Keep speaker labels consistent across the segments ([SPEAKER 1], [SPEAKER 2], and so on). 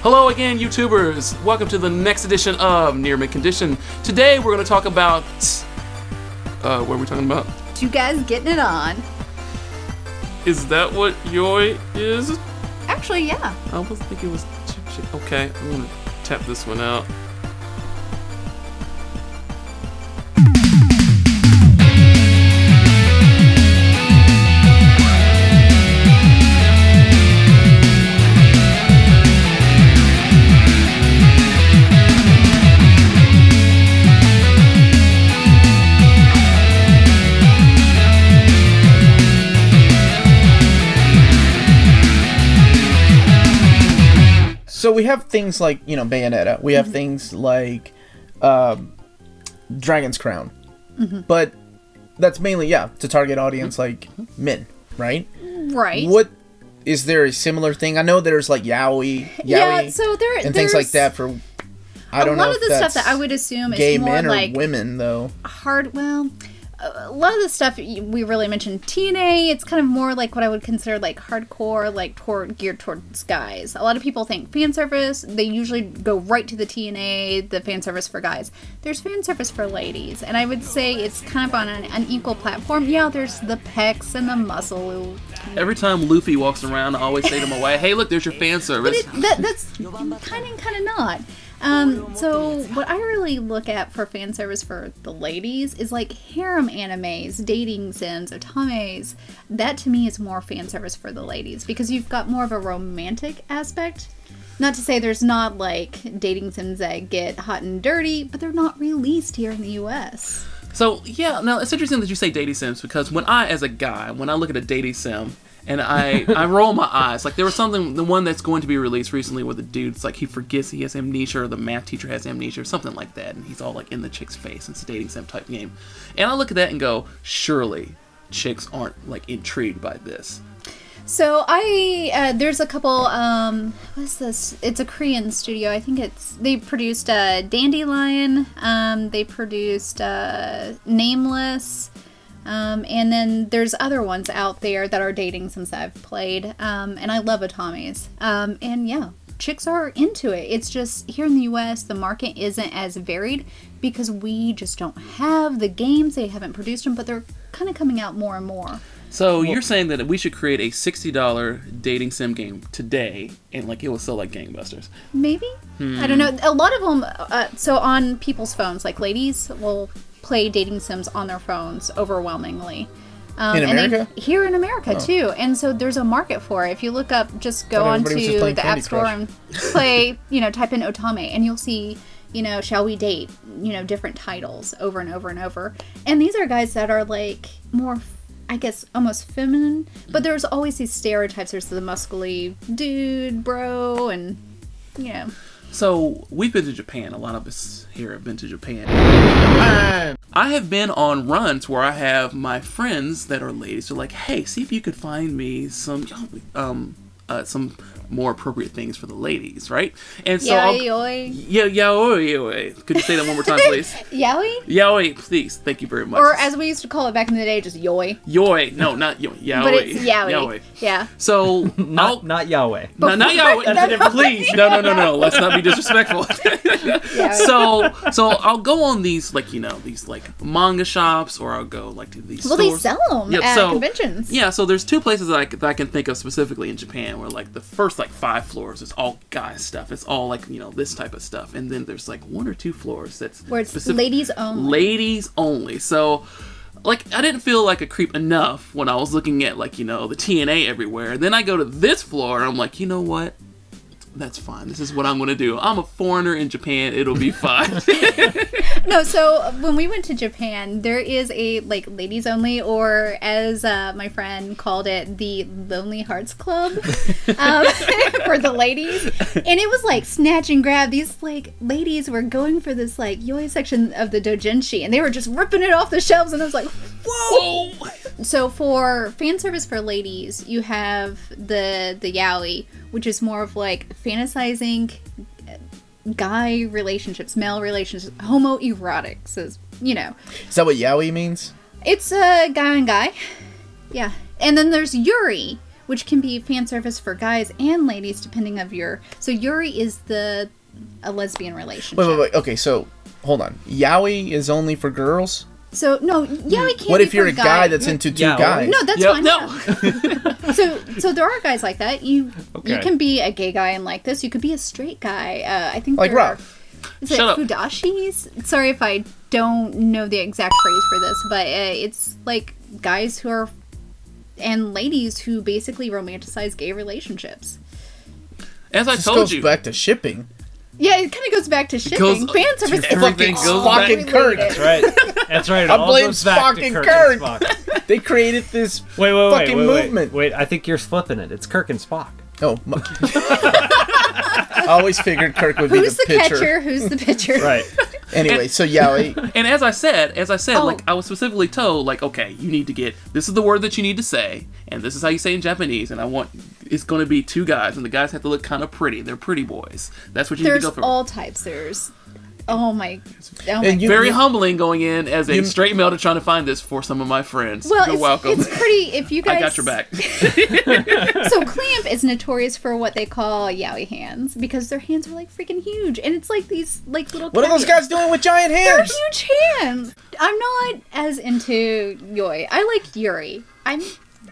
[SPEAKER 1] Hello again, YouTubers. Welcome to the next edition of Near Mint Condition. Today we're going to talk about... what are we talking about?
[SPEAKER 2] Two guys getting it on.
[SPEAKER 1] Is that what Yaoi is?
[SPEAKER 2] Actually, yeah.
[SPEAKER 1] I was thinking it was... Okay, I'm going to tap this one out.
[SPEAKER 3] So we have things like, you know, Bayonetta. We have things like Dragon's Crown. But that's mainly, to target audience like men, right?
[SPEAKER 2] Right.
[SPEAKER 3] What is there a similar thing? I know there's like Yaoi
[SPEAKER 2] so
[SPEAKER 3] and things like that for I don't know.
[SPEAKER 2] A lot of the stuff that I would assume is
[SPEAKER 3] gay
[SPEAKER 2] more
[SPEAKER 3] men or
[SPEAKER 2] like
[SPEAKER 3] women though.
[SPEAKER 2] A lot of the stuff we really mentioned TNA, it's kind of more like what I would consider like hardcore, like geared towards guys. A lot of people think fan service, they usually go right to the TNA, the fan service for guys. There's fan service for ladies, and I would say it's kind of on an unequal platform. Yeah, there's the pecs and the muscle.
[SPEAKER 1] Every time Luffy walks around, I always say to him away, hey look, there's your fan service.
[SPEAKER 2] But that's kind of not. So what I really look at for fan service for the ladies is like harem animes, dating sims, otames. That to me is more fan service for the ladies because you've got more of a romantic aspect. Not to say there's not like dating sims that get hot and dirty, but they're not released here in the US.
[SPEAKER 1] So yeah, now it's interesting that you say dating sims because when I look at a dating sim, and I roll my eyes. Like, there was the one that's going to be released recently where the dude's like, he forgets he has amnesia, or the math teacher has amnesia, or something like that, and he's all like in the chick's face. It's a dating sim type game. And I look at that and go, surely chicks aren't like intrigued by this.
[SPEAKER 2] So there's a couple, what's this? It's a Korean studio. I think they produced Dandelion, they produced Nameless, and then there's other ones out there that are dating sims that I've played, and I love Otomes. And yeah, chicks are into it. It's just here in the US, the market isn't as varied because we just don't have the games. They haven't produced them, but they're kind of coming out more and more.
[SPEAKER 1] So you're saying that we should create a $60 dating sim game today, and like it will sell like gangbusters?
[SPEAKER 2] Maybe. I don't know. A lot of them. So on people's phones, like ladies will play dating sims on their phones overwhelmingly.
[SPEAKER 3] In America?
[SPEAKER 2] Here in America too, and so there's a market for it. If you look up, just go onto the App Store and play, type in Otome, and you'll see, shall we date, different titles over and over and over. And these are guys that are like more, I guess, almost feminine, but there's always these stereotypes. There's the muscly dude, bro, and
[SPEAKER 1] So we've been to Japan. A lot of us here have been to Japan. I have been on runs where I have my friends that are ladies. They're like, hey, see if you could find me some more appropriate things for the ladies, right? And so Yaoi. Could you say that one more time, please?
[SPEAKER 2] Yaoi?
[SPEAKER 1] Yaoi, please. Thank you very much.
[SPEAKER 2] Or as we used to call it back in the day, just Yoi.
[SPEAKER 1] Yoi. No, not Yoi. Yaoi.
[SPEAKER 2] But it's Yaoi. Yeah.
[SPEAKER 1] So
[SPEAKER 4] not Yahweh.
[SPEAKER 1] No, not Yaoi. Please. No. Let's not be disrespectful. So I'll go on these these manga shops, or I'll go to these stores.
[SPEAKER 2] They sell them at conventions.
[SPEAKER 1] Yeah, so there's two places that I can think of specifically in Japan where the first 5 floors is all guy stuff. It's all this type of stuff, and then there's 1 or 2 floors that's
[SPEAKER 2] where it's ladies only.
[SPEAKER 1] Ladies only. So I didn't feel like a creep enough when I was looking at the TNA everywhere. And then I go to this floor and I'm like, you know what? That's fine. This is what I'm going to do. I'm a foreigner in Japan. It'll be fine.
[SPEAKER 2] No, so when we went to Japan, there is a ladies only, or as my friend called it, the Lonely Hearts Club for the ladies. And it was snatch and grab. These ladies were going for this Yaoi section of the doujinshi, and they were just ripping it off the shelves, and I was like, whoa! So for fan service for ladies, you have the Yaoi, which is more of fantasizing guy relationships, male relationships, homoerotics, is
[SPEAKER 3] Is that what yaoi means?
[SPEAKER 2] It's a guy on guy. Yeah. And then there's Yuri, which can be fan service for guys and ladies, depending of your. So Yuri is a lesbian relationship.
[SPEAKER 3] Wait. Okay, so hold on. Yaoi is only for girls.
[SPEAKER 2] So no, Yaoi can't.
[SPEAKER 3] What
[SPEAKER 2] be
[SPEAKER 3] if you're
[SPEAKER 2] for
[SPEAKER 3] a guy that's into two guys?
[SPEAKER 2] No, that's fine.
[SPEAKER 1] No.
[SPEAKER 2] So there are guys like that. You
[SPEAKER 4] Okay.
[SPEAKER 2] can be a gay guy and like this. You could be a straight guy. I think
[SPEAKER 3] Like
[SPEAKER 2] there are-
[SPEAKER 3] Rob.
[SPEAKER 2] Is it
[SPEAKER 1] Shut up.
[SPEAKER 2] Fudashis? Sorry if I don't know the exact phrase for this, but it's like guys who are and ladies who basically romanticize gay relationships.
[SPEAKER 1] As I
[SPEAKER 3] This
[SPEAKER 1] told
[SPEAKER 3] goes
[SPEAKER 1] you,
[SPEAKER 3] back to shipping.
[SPEAKER 2] Yeah, it kind of goes back to shipping.
[SPEAKER 1] goes-
[SPEAKER 2] Fan service.
[SPEAKER 1] everything
[SPEAKER 2] is
[SPEAKER 1] goes
[SPEAKER 2] all
[SPEAKER 1] back-
[SPEAKER 3] Fucking Kirk.
[SPEAKER 2] related.
[SPEAKER 4] That's right. That's right. It
[SPEAKER 3] I
[SPEAKER 4] all
[SPEAKER 3] blame
[SPEAKER 4] goes back to
[SPEAKER 3] fucking
[SPEAKER 4] Kirk.
[SPEAKER 3] Kirk.
[SPEAKER 4] And Spock.
[SPEAKER 3] They created this
[SPEAKER 4] Wait,
[SPEAKER 3] fucking movement.
[SPEAKER 4] Wait, I think you're flipping it. It's Kirk and Spock.
[SPEAKER 3] Oh, I always figured Kirk would be
[SPEAKER 2] Who's
[SPEAKER 3] the
[SPEAKER 2] the
[SPEAKER 3] pitcher.
[SPEAKER 2] catcher? Who's the pitcher?
[SPEAKER 4] Right.
[SPEAKER 3] Anyway, so Yaoi.
[SPEAKER 1] and as I said,
[SPEAKER 2] Oh.
[SPEAKER 1] like I was specifically told, like, okay, you need to get this is the word that you need to say, and this is how you say it in Japanese, and it's going to be two guys, and the guys have to look kind of pretty. They're pretty boys. That's what you need
[SPEAKER 2] There's
[SPEAKER 1] to go for.
[SPEAKER 2] all types. There's my
[SPEAKER 3] And you-
[SPEAKER 1] Very humbling going in as a
[SPEAKER 3] You-
[SPEAKER 1] straight male to trying to find this for some of my friends.
[SPEAKER 2] well,
[SPEAKER 1] You're
[SPEAKER 2] it's,
[SPEAKER 1] welcome.
[SPEAKER 2] it's pretty. If you guys,
[SPEAKER 1] I got your back.
[SPEAKER 2] So Clamp is notorious for what they call yaoi hands because their hands are like freaking huge, and it's like these like little.
[SPEAKER 3] What are those
[SPEAKER 2] caviar-
[SPEAKER 3] guys doing with giant
[SPEAKER 2] They're
[SPEAKER 3] hands?
[SPEAKER 2] huge hands. I'm not as into Yaoi. I like Yuri. I'm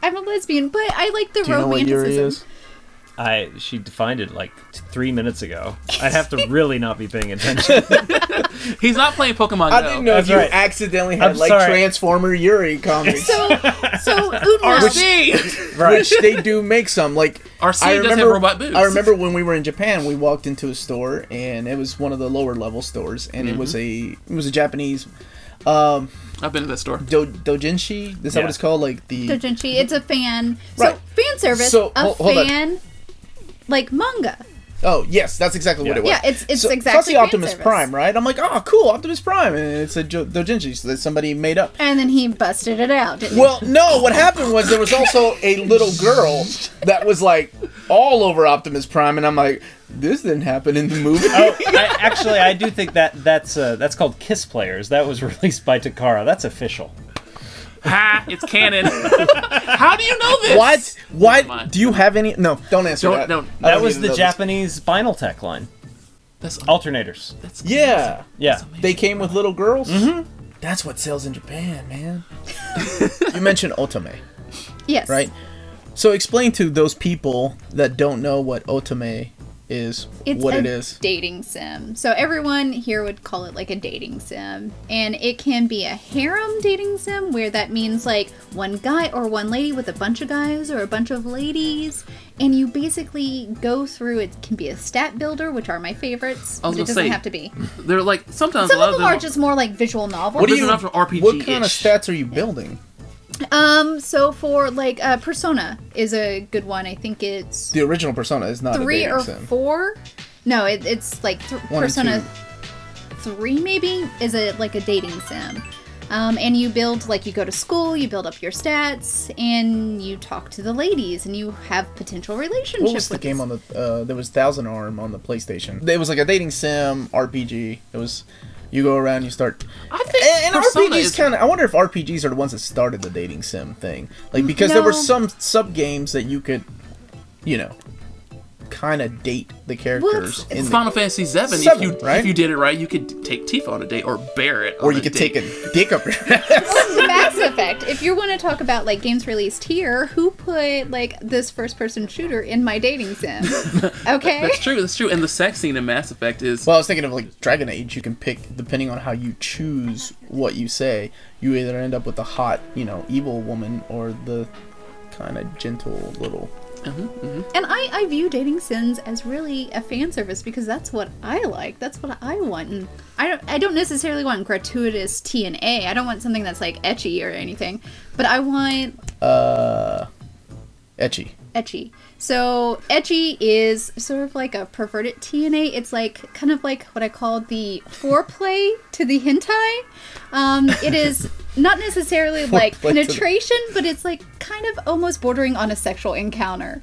[SPEAKER 2] a lesbian, but I like the
[SPEAKER 3] Do you know what
[SPEAKER 2] romanticism.
[SPEAKER 3] Yuri is?
[SPEAKER 4] She defined it like 3 minutes ago. I'd have to really not be paying attention.
[SPEAKER 1] He's not playing Pokemon
[SPEAKER 3] I
[SPEAKER 1] Go.
[SPEAKER 3] didn't know if
[SPEAKER 4] That's
[SPEAKER 3] you
[SPEAKER 4] right.
[SPEAKER 3] accidentally had
[SPEAKER 4] I'm
[SPEAKER 3] like
[SPEAKER 4] sorry.
[SPEAKER 3] Transformer Yuri comics.
[SPEAKER 2] So Utmo.
[SPEAKER 1] RC!
[SPEAKER 4] Right.
[SPEAKER 3] Which they do make some. Like
[SPEAKER 1] RC does have robot boobs.
[SPEAKER 3] I remember when we were in Japan, we walked into a store and it was one of the lower level stores, and it was a Japanese
[SPEAKER 1] I've been to that store.
[SPEAKER 3] dojinshi. Is that
[SPEAKER 4] Yeah.
[SPEAKER 3] what it's called? Like the
[SPEAKER 2] Dojinshi. It's a fan.
[SPEAKER 3] Right.
[SPEAKER 2] So fan service.
[SPEAKER 3] So,
[SPEAKER 2] a
[SPEAKER 3] hold on.
[SPEAKER 2] fan, like manga.
[SPEAKER 3] oh yes, that's exactly what
[SPEAKER 4] Yeah.
[SPEAKER 3] it was.
[SPEAKER 2] Yeah, it's
[SPEAKER 3] so,
[SPEAKER 2] exactly
[SPEAKER 3] plus the
[SPEAKER 2] fan
[SPEAKER 3] Optimus
[SPEAKER 2] service.
[SPEAKER 3] Prime, right? I'm like, oh cool, Optimus Prime, and it's a dojinshi that somebody made up.
[SPEAKER 2] And then he busted it out. Didn't
[SPEAKER 3] Well, no, what happened was there was also a little girl that was like all over Optimus Prime, and I'm like, this didn't happen in the movie.
[SPEAKER 4] Oh, I do think that's called Kiss Players. That was released by Takara. That's official.
[SPEAKER 1] Ha! It's canon. How do you know this?
[SPEAKER 3] What?
[SPEAKER 1] Never
[SPEAKER 3] What?
[SPEAKER 1] mind.
[SPEAKER 3] Do you have any? No, don't answer that.
[SPEAKER 1] Don't.
[SPEAKER 3] I
[SPEAKER 4] That
[SPEAKER 3] don't
[SPEAKER 4] was
[SPEAKER 3] need to
[SPEAKER 4] the
[SPEAKER 3] know this.
[SPEAKER 4] Japanese Spinal-Tech line.
[SPEAKER 1] That's
[SPEAKER 4] Alternators.
[SPEAKER 3] Yeah.
[SPEAKER 4] Yeah.
[SPEAKER 3] They came with little girls? Mm-hmm. That's what sells in Japan, man. You mentioned Otome,
[SPEAKER 2] Yes.
[SPEAKER 3] right? So explain to those people that don't know what Otome is,
[SPEAKER 2] It's
[SPEAKER 3] what
[SPEAKER 2] a
[SPEAKER 3] it is.
[SPEAKER 2] dating sim. So everyone here would call it like a dating sim. And it can be a harem dating sim where that means like one guy or one lady with a bunch of guys or a bunch of ladies. And you basically go through, it can be a stat builder, which are my favorites,
[SPEAKER 1] I was
[SPEAKER 2] but it
[SPEAKER 1] gonna
[SPEAKER 2] doesn't
[SPEAKER 1] say,
[SPEAKER 2] have to be.
[SPEAKER 1] They're like sometimes
[SPEAKER 2] Some
[SPEAKER 1] a lot
[SPEAKER 2] of them are just more like visual novels.
[SPEAKER 1] What do you- enough for RPG-ish.
[SPEAKER 3] What kind of stats are you building?
[SPEAKER 2] So for like Persona is a good one. I think it's
[SPEAKER 3] The original Persona is not
[SPEAKER 2] 3
[SPEAKER 3] a dating
[SPEAKER 2] or
[SPEAKER 3] sim.
[SPEAKER 2] 4. No, it's like
[SPEAKER 3] One and
[SPEAKER 2] Persona 3 maybe is like a dating sim. And you build, like, you go to school, you build up your stats, and you talk to the ladies, and you have potential relationships
[SPEAKER 3] What was the
[SPEAKER 2] with
[SPEAKER 3] game
[SPEAKER 2] these-
[SPEAKER 3] on the? There was Thousand Arm on the PlayStation. It was like a dating sim RPG. It was, you go around, you start.
[SPEAKER 1] I think
[SPEAKER 3] And
[SPEAKER 1] Persona
[SPEAKER 3] RPGs
[SPEAKER 1] is
[SPEAKER 3] kind of. I wonder if RPGs are the ones that started the dating sim thing. Like because there were
[SPEAKER 2] No.
[SPEAKER 3] some sub games that you could, you know, kind of date the characters.
[SPEAKER 2] it's
[SPEAKER 3] in the,
[SPEAKER 1] Final Fantasy VII.
[SPEAKER 3] Seven, right?
[SPEAKER 1] If you did it right, you could take Tifa on a date or Barrett.
[SPEAKER 3] or
[SPEAKER 1] on
[SPEAKER 3] you
[SPEAKER 1] a
[SPEAKER 3] could
[SPEAKER 1] date.
[SPEAKER 3] take a dick up your ass.
[SPEAKER 2] Mass Effect. If you want to talk about, like, games released here, who put, like, this first-person shooter in my dating sim? Okay?
[SPEAKER 1] That's true. That's true. And the sex scene in Mass Effect is
[SPEAKER 3] Well, I was thinking of like Dragon Age. You can pick depending on how you choose what you say. You either end up with the hot, you know, evil woman or the kind of gentle little.
[SPEAKER 2] And I view dating sims as really a fan service because that's what I like. That's what I want. And I don't necessarily want gratuitous T and A. I don't want something that's like ecchi or anything. But I want
[SPEAKER 3] Ecchi.
[SPEAKER 2] ecchi. So ecchi is sort of like a perverted TNA. It's like kind of like what I call the foreplay to the hentai. It is not necessarily like
[SPEAKER 3] Foreplay to the-
[SPEAKER 2] penetration, but it's like kind of almost bordering on a sexual encounter.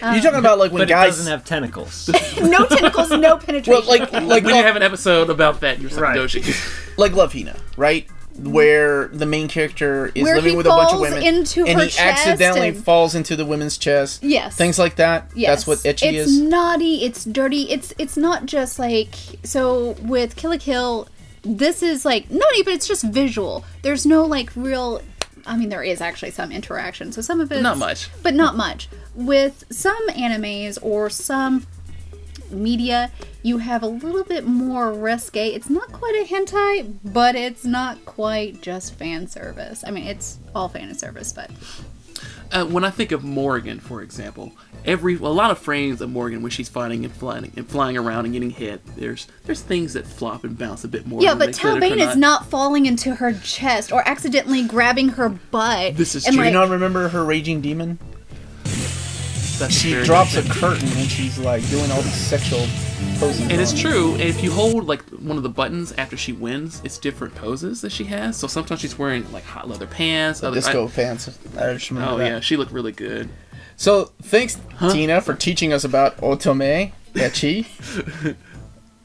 [SPEAKER 3] You're talking about like when
[SPEAKER 4] But it
[SPEAKER 3] guys.
[SPEAKER 4] doesn't have tentacles.
[SPEAKER 2] No tentacles, no penetration.
[SPEAKER 3] well, like
[SPEAKER 1] when you have an episode about that, you're
[SPEAKER 4] Right.
[SPEAKER 1] Doshi.
[SPEAKER 3] like Love Hina, right? where the main character is
[SPEAKER 2] Where
[SPEAKER 3] living
[SPEAKER 2] he
[SPEAKER 3] with a bunch of
[SPEAKER 2] falls
[SPEAKER 3] women
[SPEAKER 2] into
[SPEAKER 3] and
[SPEAKER 2] her
[SPEAKER 3] he
[SPEAKER 2] chest
[SPEAKER 3] accidentally
[SPEAKER 2] and-
[SPEAKER 3] falls into the women's chest.
[SPEAKER 2] Yes.
[SPEAKER 3] Things like that.
[SPEAKER 2] Yes.
[SPEAKER 3] That's what ecchi
[SPEAKER 2] it's
[SPEAKER 3] is.
[SPEAKER 2] naughty, it's dirty, it's not just like, so with Kill la Kill, this is like naughty, but it's just visual. There's no like real, I mean there is actually some interaction, so some of it
[SPEAKER 1] Not much.
[SPEAKER 2] but not much. With some animes or some media, you have a little bit more risque. It's not quite a hentai, but it's not quite just fan service. I mean, it's all fan service, but
[SPEAKER 1] When I think of Morgan, for example, a lot of frames of Morgan when she's fighting and flying around and getting hit, there's things that flop and bounce a bit more.
[SPEAKER 2] yeah,
[SPEAKER 1] than
[SPEAKER 2] but
[SPEAKER 1] they could
[SPEAKER 2] Talbane
[SPEAKER 1] or
[SPEAKER 2] is not falling into her chest or accidentally grabbing her butt.
[SPEAKER 1] This is
[SPEAKER 2] and
[SPEAKER 1] true.
[SPEAKER 3] Do you
[SPEAKER 2] like,
[SPEAKER 3] not remember her raging demon?
[SPEAKER 1] That's
[SPEAKER 3] She
[SPEAKER 1] very
[SPEAKER 3] drops a
[SPEAKER 1] good.
[SPEAKER 3] curtain and she's like doing all these sexual poses.
[SPEAKER 1] And it's
[SPEAKER 3] on.
[SPEAKER 1] true. And if you hold like one of the buttons after she wins, it's different poses that she has. So sometimes she's wearing like hot leather pants.
[SPEAKER 3] Disco pants. I just remember
[SPEAKER 1] Oh
[SPEAKER 3] that.
[SPEAKER 1] yeah, she looked really good.
[SPEAKER 3] So thanks, Tina, for teaching us about Otome, ecchi,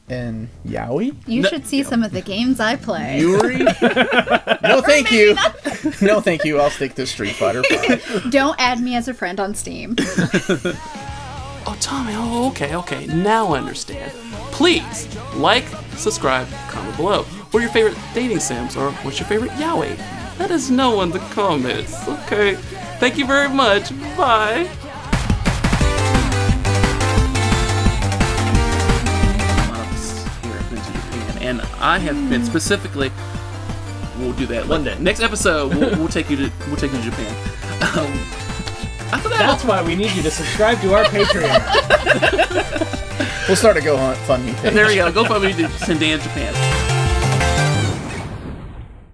[SPEAKER 3] and Yaoi.
[SPEAKER 2] you
[SPEAKER 1] No-
[SPEAKER 2] should see some of the games I play.
[SPEAKER 3] Yuri. No, thank you. No, thank you. I'll stick to Street Fighter 5.
[SPEAKER 2] Don't add me as a friend on Steam.
[SPEAKER 1] Oh, Tommy. Oh, okay. Now I understand. Please like, subscribe, comment below. What are your favorite dating sims, or what's your favorite yaoi? Let us know in the comments. Okay. Thank you very much. Bye. Here I've been to Japan, and I have been specifically. We'll do that
[SPEAKER 4] One day.
[SPEAKER 1] Next episode, we'll take you to Japan. After that,
[SPEAKER 4] That's why we need you to subscribe to our Patreon.
[SPEAKER 3] We'll start a GoFundMe page.
[SPEAKER 1] there we go. Go find me to send Dan to Japan.